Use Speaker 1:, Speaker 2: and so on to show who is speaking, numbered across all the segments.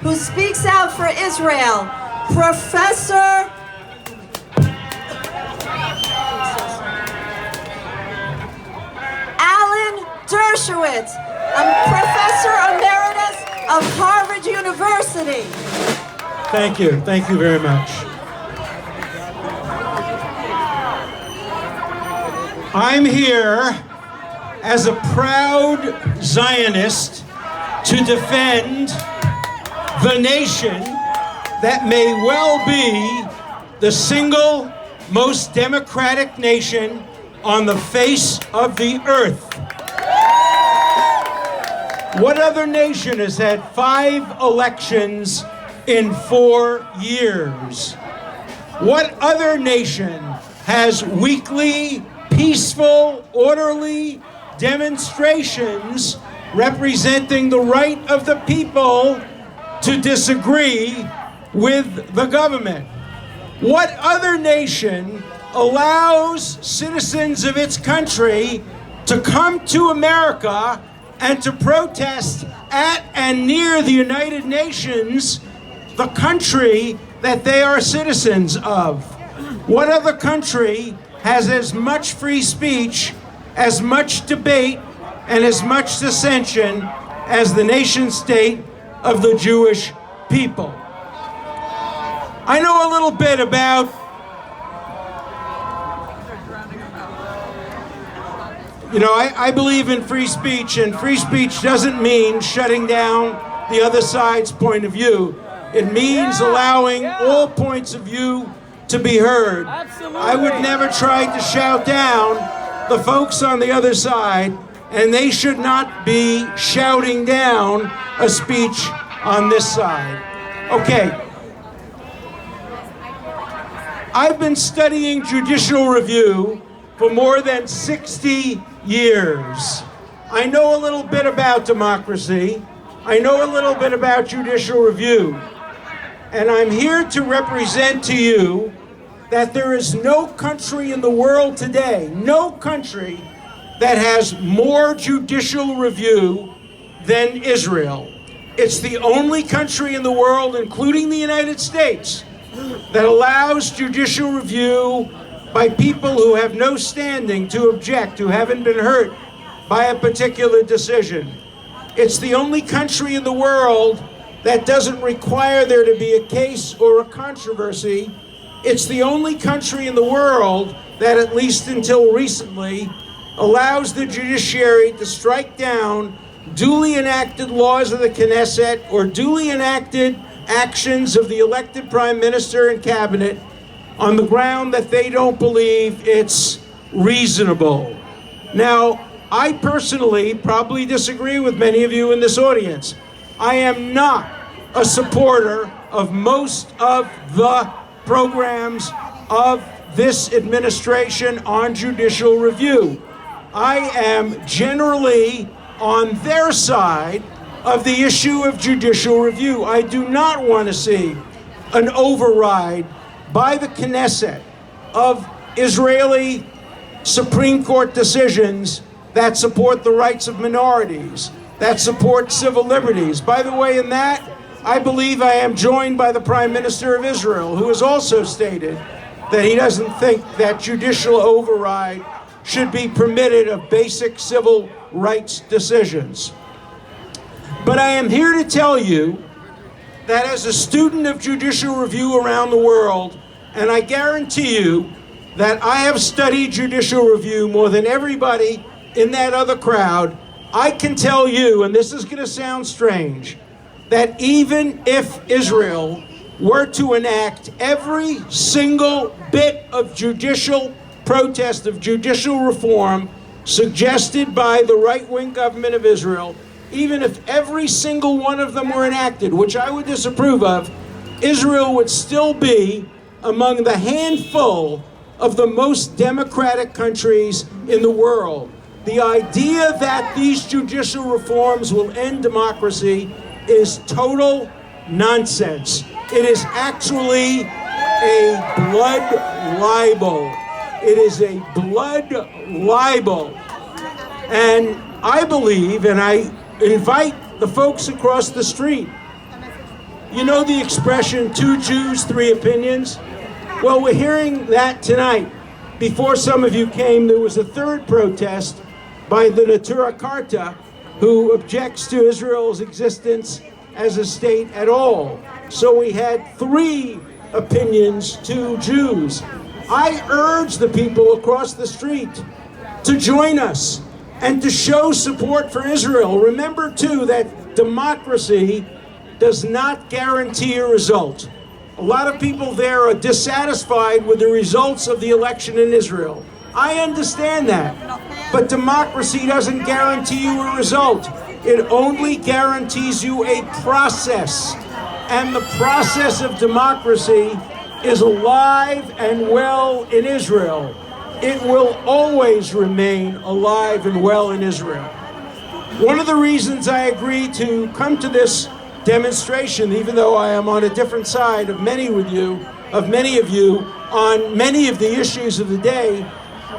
Speaker 1: who speaks out for Israel, Professor Dershowitz, a Professor Emeritus of Harvard University.
Speaker 2: Thank you. Thank you very much. I'm here as a proud Zionist to defend the nation that may well be the single most democratic nation on the face of the earth. What other nation has had 5 elections in 4 years? What other nation has weekly, peaceful, orderly demonstrations representing the right of the people to disagree with the government? What other nation allows citizens of its country to come to America and to protest at and near the United Nations, the country that they are citizens of? What other country has as much free speech, as much debate, and as much dissension as the nation state of the Jewish people? I know a little bit about I believe in free speech, and free speech doesn't mean shutting down the other side's point of view. It means allowing all points of view to be heard.
Speaker 3: Absolutely.
Speaker 2: I would never try to shout down the folks on the other side, and they should not be shouting down a speech on this side. Okay. I've been studying judicial review for more than 60 years. I know a little bit about democracy. I know a little bit about judicial review. And I'm here to represent to you that there is no country in the world today, no country that has more judicial review than Israel. It's the only country in the world, including the United States, that allows judicial review by people who have no standing to object, who haven't been hurt by a particular decision. It's the only country in the world that doesn't require there to be a case or a controversy. It's the only country in the world that, at least until recently, allows the judiciary to strike down duly enacted laws of the Knesset or duly enacted actions of the elected prime minister and cabinet on the ground that they don't believe it's reasonable. Now, I personally probably disagree with many of you in this audience. I am not a supporter of most of the programs of this administration on judicial review. I am generally on their side of the issue of judicial review. I do not want to see an override by the Knesset of Israeli Supreme Court decisions that support the rights of minorities, that support civil liberties. By the way, in that, I believe I am joined by the Prime Minister of Israel, who has also stated that he doesn't think that judicial override should be permitted of basic civil rights decisions. But I am here to tell you that as a student of judicial review around the world, and I guarantee you that I have studied judicial review more than everybody in that other crowd, I can tell you, and this is going to sound strange, that even if Israel were to enact every single bit of judicial protest, of judicial reform suggested by the right-wing government of Israel, even if every single one of them were enacted, which I would disapprove of, Israel would still be among the handful of the most democratic countries in the world. The idea that these judicial reforms will end democracy is total nonsense. It is actually a blood libel. It is a blood libel. And I believe, and I invite the folks across the street You know the expression, 2 Jews, 3 opinions? Well, we're hearing that tonight. Before some of you came, there was a third protest by the Natura Carta, who objects to Israel's existence as a state at all. So we had 3 opinions, 2 Jews. I urge the people across the street to join us and to show support for Israel. Remember, too, that democracy does not guarantee a result. A lot of people there are dissatisfied with the results of the election in Israel. I understand that. But democracy doesn't guarantee you a result. It only guarantees you a process. And the process of democracy is alive and well in Israel. It will always remain alive and well in Israel. One of the reasons I agreed to come to this demonstration, even though I am on a different side of many of you on many of the issues of the day,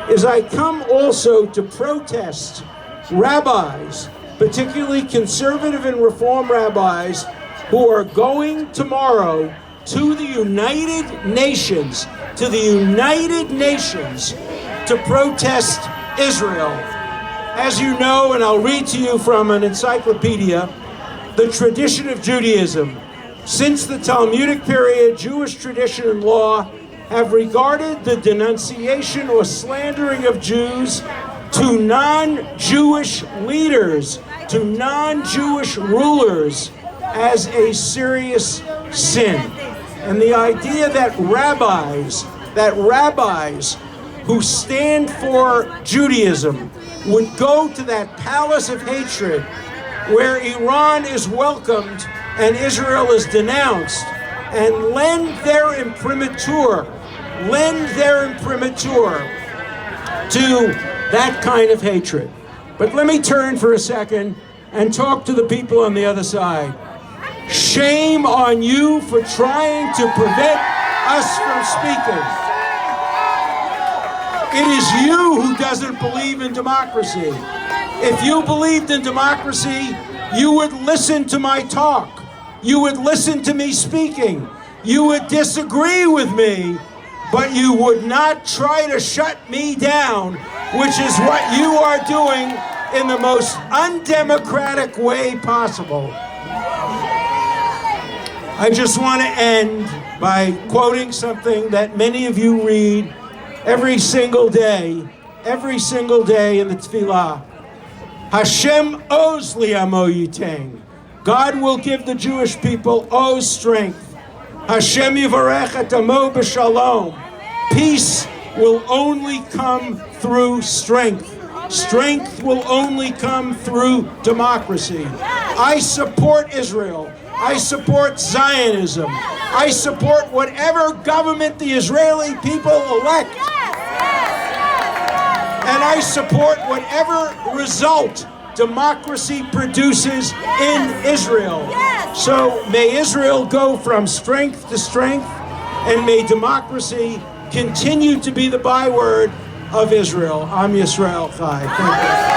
Speaker 2: is I come also to protest rabbis, particularly conservative and reform rabbis, who are going tomorrow to the United Nations, to protest Israel. As you know, and I'll read to you from an encyclopedia, the tradition of Judaism. Since the Talmudic period, Jewish tradition and law have regarded the denunciation or slandering of Jews to non-Jewish leaders, to non-Jewish rulers, as a serious sin. And the idea that rabbis who stand for Judaism would go to that palace of hatred where Iran is welcomed and Israel is denounced, and lend their imprimatur to that kind of hatred. But let me turn for a second and talk to the people on the other side. Shame on you for trying to prevent us from speaking. It is you who doesn't believe in democracy. If you believed in democracy, you would listen to my talk. You would listen to me speaking. You would disagree with me, but you would not try to shut me down, which is what you are doing in the most undemocratic way possible. I just want to end by quoting something that many of you read every single day in the Tefillah. Hashem oz li'amo yiteng. God will give the Jewish people oz strength. Hashem yivarech et amo b'shalom. Peace will only come through strength. Strength will only come through democracy. I support Israel. I support Zionism. I support whatever government the Israeli people elect. And I support whatever result democracy produces in Israel. So may Israel go from strength to strength, and may democracy continue to be the byword of Israel. Am Yisrael Chai. Thank you.